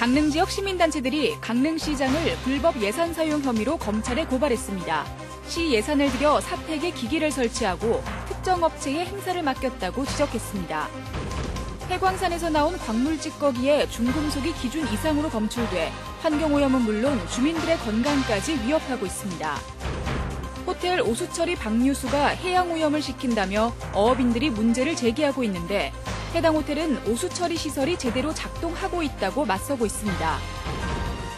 강릉 지역 시민단체들이 강릉시장을 불법 예산 사용 혐의로 검찰에 고발했습니다. 시 예산을 들여 사택에 기기를 설치하고 특정 업체에 행사를 맡겼다고 지적했습니다. 해광산에서 나온 광물 찌꺼기에 중금속이 기준 이상으로 검출돼 환경오염은 물론 주민들의 건강까지 위협하고 있습니다. 호텔 오수처리 방류수가 해양오염을 시킨다며 어업인들이 문제를 제기하고 있는데 해당 호텔은 오수처리 시설이 제대로 작동하고 있다고 맞서고 있습니다.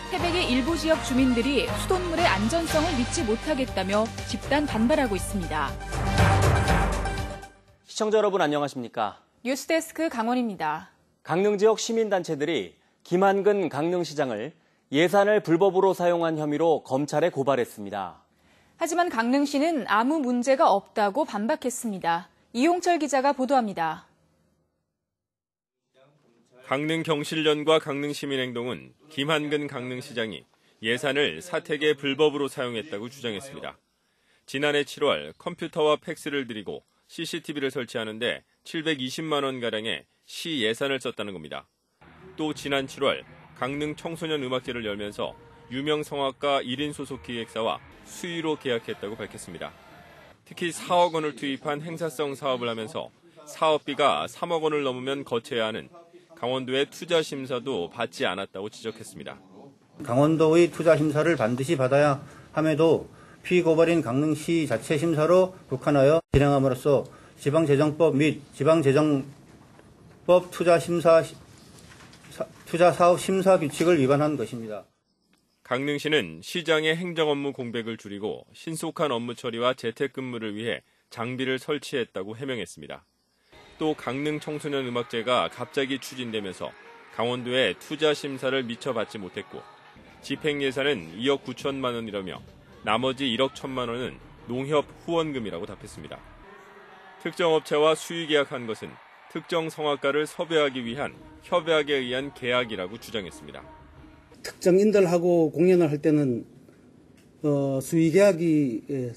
태백의 일부 지역 주민들이 수돗물의 안전성을 믿지 못하겠다며 집단 반발하고 있습니다. 시청자 여러분 안녕하십니까? 뉴스데스크 강원입니다. 강릉 지역 시민단체들이 김한근 강릉시장을 예산을 불법으로 사용한 혐의로 검찰에 고발했습니다. 하지만 강릉시는 아무 문제가 없다고 반박했습니다. 이용철 기자가 보도합니다. 강릉경실련과 강릉시민행동은 김한근 강릉시장이 예산을 사택에 불법으로 사용했다고 주장했습니다. 지난해 7월 컴퓨터와 팩스를 들이고 CCTV를 설치하는데 720만 원가량의 시 예산을 썼다는 겁니다. 또 지난 7월 강릉 청소년 음악제를 열면서 유명 성악가 1인 소속 기획사와 수의로 계약했다고 밝혔습니다. 특히 4억 원을 투입한 행사성 사업을 하면서 사업비가 3억 원을 넘으면 거쳐야 하는 강원도의 투자 심사도 받지 않았다고 지적했습니다. 강원도의 투자 심사를 반드시 받아야 함에도 피고발인 강릉시 자체 심사로 국한하여 진행함으로써 지방재정법 및 지방재정법 투자사업 심사 규칙을 위반한 것입니다. 강릉시는 시장의 행정업무 공백을 줄이고 신속한 업무 처리와 재택근무를 위해 장비를 설치했다고 해명했습니다. 또 강릉 청소년 음악제가 갑자기 추진되면서 강원도에 투자 심사를 미처 받지 못했고 집행 예산은 2억 9천만 원이라며 나머지 1억 1천만 원은 농협 후원금이라고 답했습니다. 특정 업체와 수의 계약한 것은 특정 성악가를 섭외하기 위한 협약에 의한 계약이라고 주장했습니다. 특정인들하고 공연을 할 때는 수의 계약이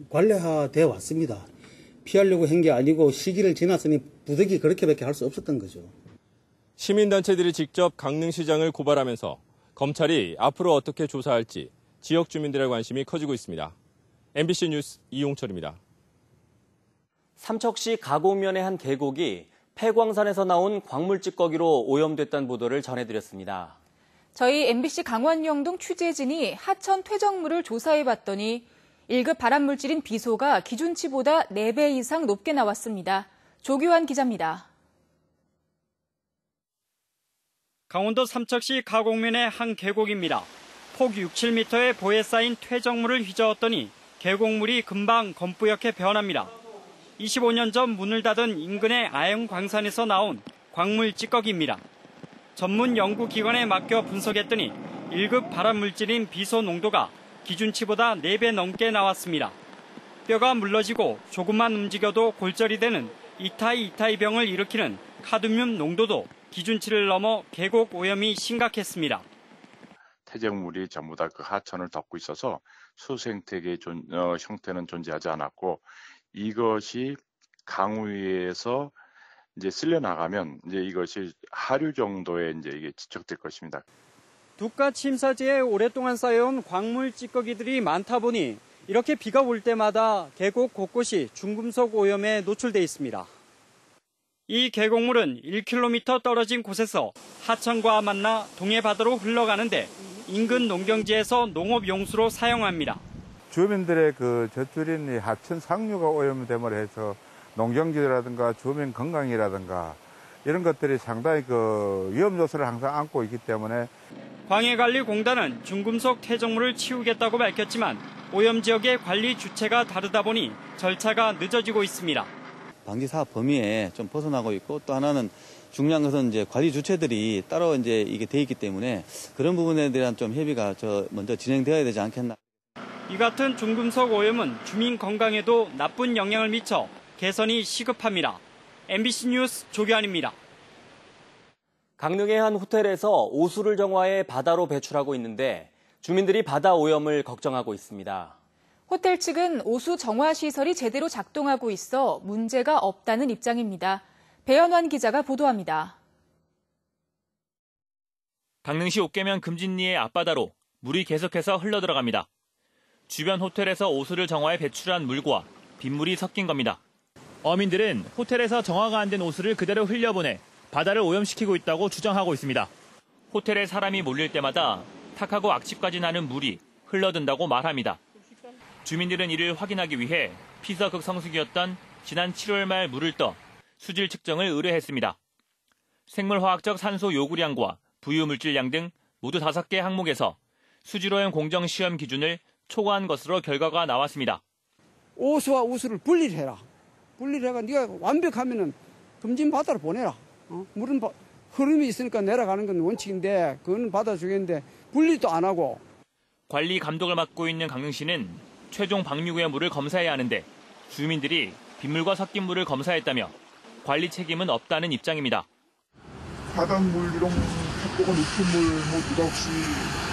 관례화되어 왔습니다. 피하려고 한 게 아니고 시기를 지났으니 부득이 그렇게밖에 할 수 없었던 거죠. 시민단체들이 직접 강릉시장을 고발하면서 검찰이 앞으로 어떻게 조사할지 지역 주민들의 관심이 커지고 있습니다. MBC 뉴스 이용철입니다. 삼척시 가곡면의 한 계곡이 폐광산에서 나온 광물 찌꺼기로 오염됐다는 보도를 전해드렸습니다. 저희 MBC 강원영동 취재진이 하천 퇴적물을 조사해봤더니 1급 발암물질인 비소가 기준치보다 4배 이상 높게 나왔습니다. 조규환 기자입니다. 강원도 삼척시 가곡면의 한 계곡입니다. 폭 6, 7m의 보에 쌓인 퇴적물을 휘저었더니 계곡물이 금방 검뿌옇게 변합니다. 25년 전 문을 닫은 인근의 아영광산에서 나온 광물 찌꺼기입니다. 전문 연구기관에 맡겨 분석했더니 1급 발암물질인 비소 농도가 기준치보다 4배 넘게 나왔습니다. 뼈가 물러지고 조금만 움직여도 골절이 되는 이타이병을 일으키는 카드뮴 농도도 기준치를 넘어 계곡 오염이 심각했습니다. 퇴적물이 전부 다 그 하천을 덮고 있어서 수생태계의 형태는 존재하지 않았고 이것이 강우에서 이제 쓸려 나가면 이제 이것이 하류 정도의 이제 이게 지척될 것입니다. 두가 침사지에 오랫동안 쌓여온 광물 찌꺼기들이 많다 보니 이렇게 비가 올 때마다 계곡 곳곳이 중금속 오염에 노출돼 있습니다. 이 계곡물은 1km 떨어진 곳에서 하천과 만나 동해바다로 흘러가는데 인근 농경지에서 농업용수로 사용합니다. 주민들의 그 젖줄인 하천 상류가 오염됨으로 해서 농경지라든가 주민 건강이라든가 이런 것들이 상당히 그 위험 요소를 항상 안고 있기 때문에 광해관리공단은 중금속 퇴적물을 치우겠다고 밝혔지만 오염 지역의 관리 주체가 다르다 보니 절차가 늦어지고 있습니다. 방지 사업 범위에 좀 벗어나고 있고 또 하나는 중요한 것은 이제 관리 주체들이 따로 이제 이게 돼 있기 때문에 그런 부분에 대한 좀 협의가 먼저 진행되어야 되지 않겠나. 이 같은 중금속 오염은 주민 건강에도 나쁜 영향을 미쳐 개선이 시급합니다. MBC 뉴스 조규환입니다. 강릉의 한 호텔에서 오수를 정화해 바다로 배출하고 있는데 주민들이 바다 오염을 걱정하고 있습니다. 호텔 측은 오수 정화 시설이 제대로 작동하고 있어 문제가 없다는 입장입니다. 배현환 기자가 보도합니다. 강릉시 옥계면 금진리의 앞바다로 물이 계속해서 흘러들어갑니다. 주변 호텔에서 오수를 정화해 배출한 물과 빗물이 섞인 겁니다. 어민들은 호텔에서 정화가 안 된 오수를 그대로 흘려보내 바다를 오염시키고 있다고 주장하고 있습니다. 호텔에 사람이 몰릴 때마다 탁하고 악취까지 나는 물이 흘러든다고 말합니다. 주민들은 이를 확인하기 위해 피서극성수기였던 지난 7월 말 물을 떠 수질 측정을 의뢰했습니다. 생물화학적 산소 요구량과 부유물질량 등 모두 5개 항목에서 수질오염 공정시험 기준을 초과한 것으로 결과가 나왔습니다. 오수와 우수를 분리를 해라. 분리를 해가 네가 완벽하면은 금진 바다로 보내라. 물은 흐름이 있으니까 내려가는 건 원칙인데 그건 받아주겠는데 분리도 안 하고. 관리 감독을 맡고 있는 강릉시는 최종 방류구의 물을 검사해야 하는데 주민들이 빗물과 섞인 물을 검사했다며 관리 책임은 없다는 입장입니다. 바닷물 이런 탁보가 높은 물 누가 혹시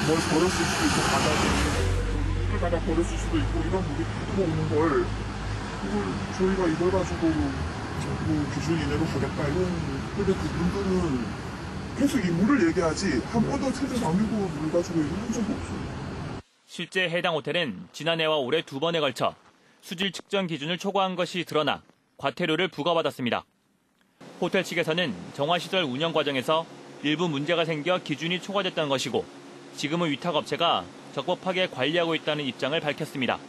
뭘 버렸을 수도 있고 바다에 물을 갖다 버렸을 수도 있고 이런 물이 오는 걸 그걸 저희가 이걸 가지고 기준 이내로 하겠다 이런. 근데 그분들은 계속 이 물을 얘기하지 한 번도 최종 방류구 물 가지고 얘기한 적이 없어요. 실제 해당 호텔은 지난해와 올해 2번에 걸쳐 수질 측정 기준을 초과한 것이 드러나 과태료를 부과받았습니다. 호텔 측에서는 정화시설 운영 과정에서 일부 문제가 생겨 기준이 초과됐다는 것이고 지금은 위탁업체가 적법하게 관리하고 있다는 입장을 밝혔습니다.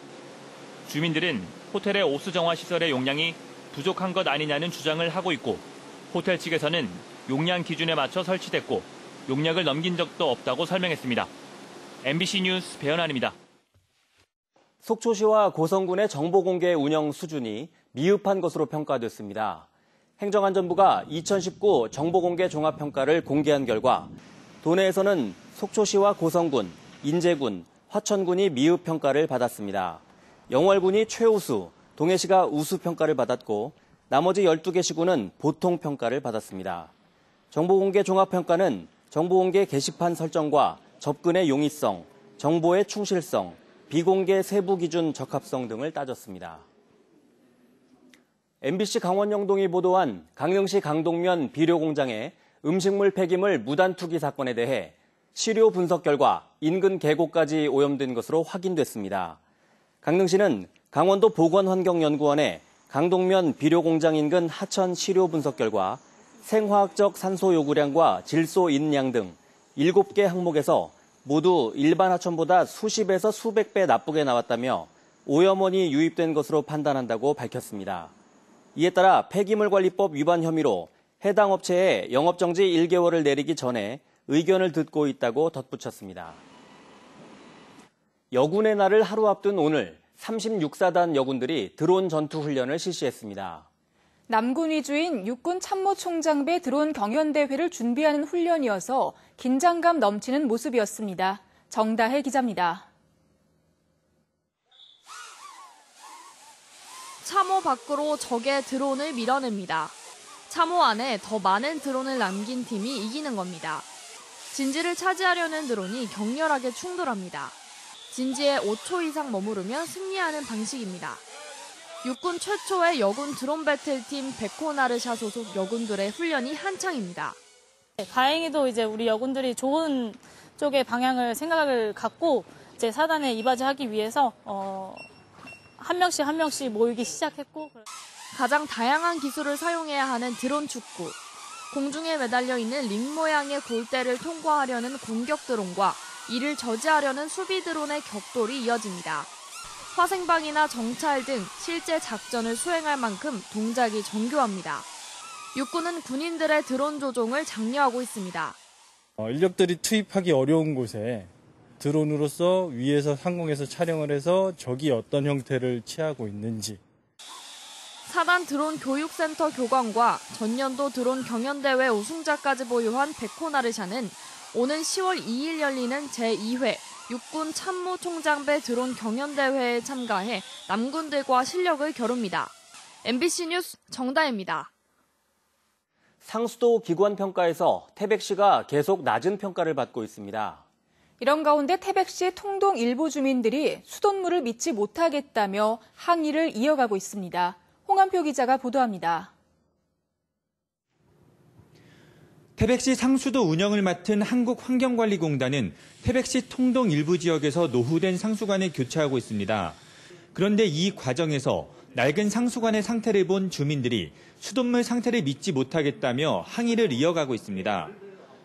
주민들은 호텔의 오수 정화시설의 용량이 부족한 것 아니냐는 주장을 하고 있고 호텔 측에서는 용량 기준에 맞춰 설치됐고 용량을 넘긴 적도 없다고 설명했습니다. MBC 뉴스 배현환입니다. 속초시와 고성군의 정보공개 운영 수준이 미흡한 것으로 평가됐습니다. 행정안전부가 2019 정보공개 종합평가를 공개한 결과 도내에서는 속초시와 고성군, 인제군, 화천군이 미흡평가를 받았습니다. 영월군이 최우수, 동해시가 우수평가를 받았고 나머지 12개 시군은 보통평가를 받았습니다. 정보공개 종합평가는 정보공개 게시판 설정과 접근의 용이성, 정보의 충실성, 비공개 세부 기준 적합성 등을 따졌습니다. MBC 강원 영동이 보도한 강릉시 강동면 비료 공장의 음식물 폐기물 무단 투기 사건에 대해 시료 분석 결과 인근 계곡까지 오염된 것으로 확인됐습니다. 강릉시는 강원도 보건환경연구원에 강동면 비료 공장 인근 하천 시료 분석 결과 생화학적 산소 요구량과 질소 인량 등 7개 항목에서 모두 일반 하천보다 수십에서 수백 배 나쁘게 나왔다며 오염원이 유입된 것으로 판단한다고 밝혔습니다. 이에 따라 폐기물관리법 위반 혐의로 해당 업체에 영업정지 1개월을 내리기 전에 의견을 듣고 있다고 덧붙였습니다. 여군의 날을 하루 앞둔 오늘 36사단 여군들이 드론 전투 훈련을 실시했습니다. 남군 위주인 육군 참모총장배 드론 경연대회를 준비하는 훈련이어서 긴장감 넘치는 모습이었습니다. 정다혜 기자입니다. 참호 밖으로 적의 드론을 밀어냅니다. 참호 안에 더 많은 드론을 남긴 팀이 이기는 겁니다. 진지를 차지하려는 드론이 격렬하게 충돌합니다. 진지에 5초 이상 머무르면 승리하는 방식입니다. 육군 최초의 여군 드론 배틀팀 베코나르샤 소속 여군들의 훈련이 한창입니다. 다행히도 이제 우리 여군들이 좋은 쪽의 방향을 생각을 갖고 이제 사단에 이바지하기 위해서 한 명씩 모이기 시작했고. 가장 다양한 기술을 사용해야 하는 드론 축구. 공중에 매달려 있는 링 모양의 골대를 통과하려는 공격 드론과 이를 저지하려는 수비 드론의 격돌이 이어집니다. 화생방이나 정찰 등 실제 작전을 수행할 만큼 동작이 정교합니다. 육군은 군인들의 드론 조종을 장려하고 있습니다. 인력들이 투입하기 어려운 곳에 드론으로서 위에서 상공에서 촬영을 해서 적이 어떤 형태를 취하고 있는지. 사단 드론 교육센터 교관과 전년도 드론 경연대회 우승자까지 보유한 베코나르샤는 오는 10월 2일 열리는 제2회 육군 참모총장배 드론 경연대회에 참가해 남군들과 실력을 겨룹니다. MBC 뉴스 정다혜입니다. 상수도 기관평가에서 태백시가 계속 낮은 평가를 받고 있습니다. 이런 가운데 태백시 통동 일부 주민들이 수돗물을 믿지 못하겠다며 항의를 이어가고 있습니다. 홍한표 기자가 보도합니다. 태백시 상수도 운영을 맡은 한국환경관리공단은 태백시 통동 일부 지역에서 노후된 상수관을 교체하고 있습니다. 그런데 이 과정에서 낡은 상수관의 상태를 본 주민들이 수돗물 상태를 믿지 못하겠다며 항의를 이어가고 있습니다.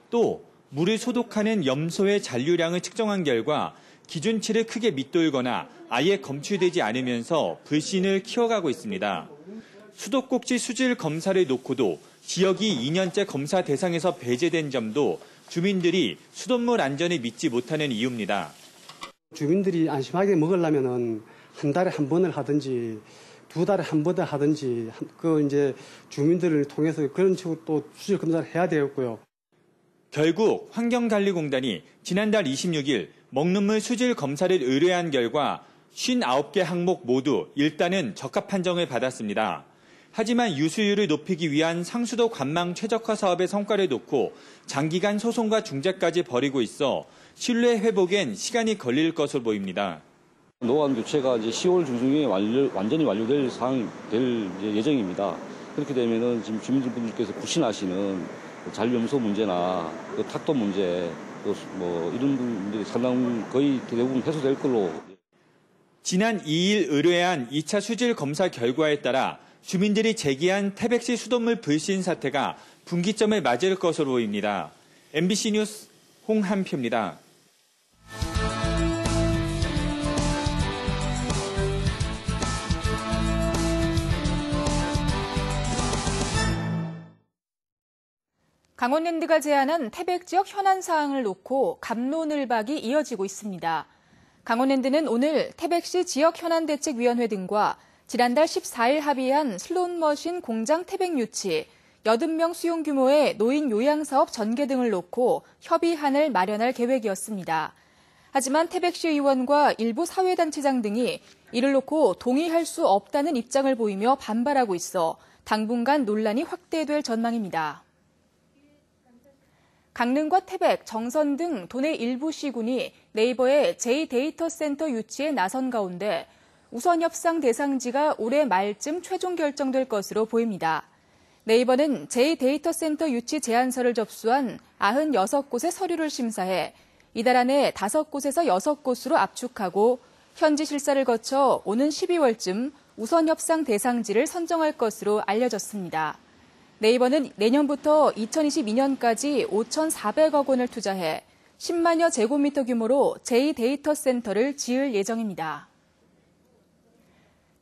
또 물을 소독하는 염소의 잔류량을 측정한 결과 기준치를 크게 밑돌거나 아예 검출되지 않으면서 불신을 키워가고 있습니다. 수도꼭지 수질 검사를 놓고도 지역이 2년째 검사 대상에서 배제된 점도 주민들이 수돗물 안전을 믿지 못하는 이유입니다. 주민들이 안심하게 먹으려면은 한 달에 한 번을 하든지 2달에 한 번을 하든지 이제 주민들을 통해서 그런 식으로 또 수질 검사를 해야 되겠고요. 결국 환경관리공단이 지난달 26일 먹는 물 수질 검사를 의뢰한 결과 59개 항목 모두 일단은 적합 판정을 받았습니다. 하지만 유수율을 높이기 위한 상수도 관망 최적화 사업의 성과를 놓고 장기간 소송과 중재까지 벌이고 있어 신뢰 회복엔 시간이 걸릴 것으로 보입니다. 노관 교체가 이제 10월 중순에 완전히 완료될 상황이 될 예정입니다. 그렇게 되면은 지금 주민들께서 불신하시는 잔류염소 문제나 탁도 문제, 이런 분들이 상당 거의 대부분 해소될 걸로. 지난 2일 의뢰한 2차 수질 검사 결과에 따라 주민들이 제기한 태백시 수돗물 불신 사태가 분기점을 맞을 것으로 보입니다. MBC 뉴스 홍한표입니다. 강원랜드가 제안한 태백 지역 현안 사항을 놓고 갑론을박이 이어지고 있습니다. 강원랜드는 오늘 태백시 지역현안대책위원회 등과 지난달 14일 합의한 슬롯머신 공장 태백 유치, 80명 수용 규모의 노인 요양사업 전개 등을 놓고 협의안을 마련할 계획이었습니다. 하지만 태백시 의원과 일부 사회단체장 등이 이를 놓고 동의할 수 없다는 입장을 보이며 반발하고 있어 당분간 논란이 확대될 전망입니다. 강릉과 태백, 정선 등 도내 일부 시군이 네이버의 제2데이터센터 유치에 나선 가운데 우선 협상 대상지가 올해 말쯤 최종 결정될 것으로 보입니다. 네이버는 제2데이터센터 유치 제안서를 접수한 96곳의 서류를 심사해 이달 안에 5곳에서 6곳으로 압축하고 현지 실사를 거쳐 오는 12월쯤 우선 협상 대상지를 선정할 것으로 알려졌습니다. 네이버는 내년부터 2022년까지 5,400억 원을 투자해 10만여 제곱미터 규모로 제2데이터센터를 지을 예정입니다.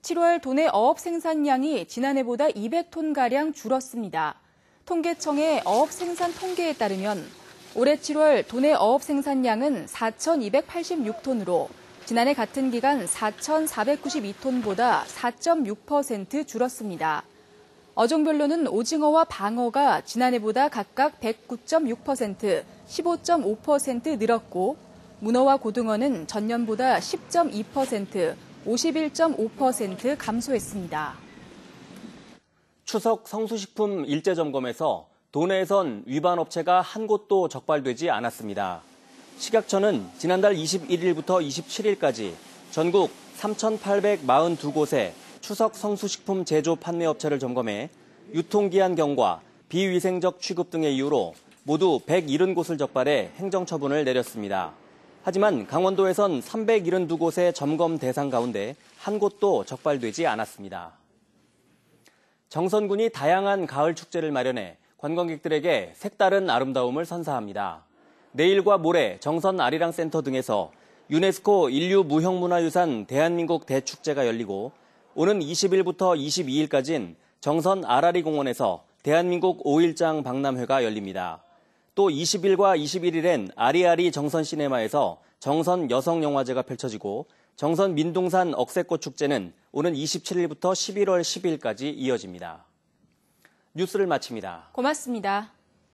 7월 도내 어업 생산량이 지난해보다 200톤가량 줄었습니다. 통계청의 어업 생산 통계에 따르면 올해 7월 도내 어업 생산량은 4,286톤으로 지난해 같은 기간 4,492톤보다 4.6% 줄었습니다. 어종별로는 오징어와 방어가 지난해보다 각각 109.6%, 15.5% 늘었고 문어와 고등어는 전년보다 10.2%, 51.5% 감소했습니다. 추석 성수식품 일제점검에서 도내에선 위반 업체가 한 곳도 적발되지 않았습니다. 식약처는 지난달 21일부터 27일까지 전국 3,842곳에 추석 성수식품 제조 판매 업체를 점검해 유통기한 경과, 비위생적 취급 등의 이유로 모두 170곳을 적발해 행정처분을 내렸습니다. 하지만 강원도에선 372곳의 점검 대상 가운데 한 곳도 적발되지 않았습니다. 정선군이 다양한 가을 축제를 마련해 관광객들에게 색다른 아름다움을 선사합니다. 내일과 모레 정선 아리랑센터 등에서 유네스코 인류무형문화유산 대한민국 대축제가 열리고 오는 20일부터 22일까지는 정선 아라리공원에서 대한민국 5일장 박람회가 열립니다. 또 20일과 21일엔 아리아리 정선시네마에서 정선 여성영화제가 펼쳐지고 정선 민둥산 억새꽃 축제는 오는 27일부터 11월 10일까지 이어집니다. 뉴스를 마칩니다. 고맙습니다.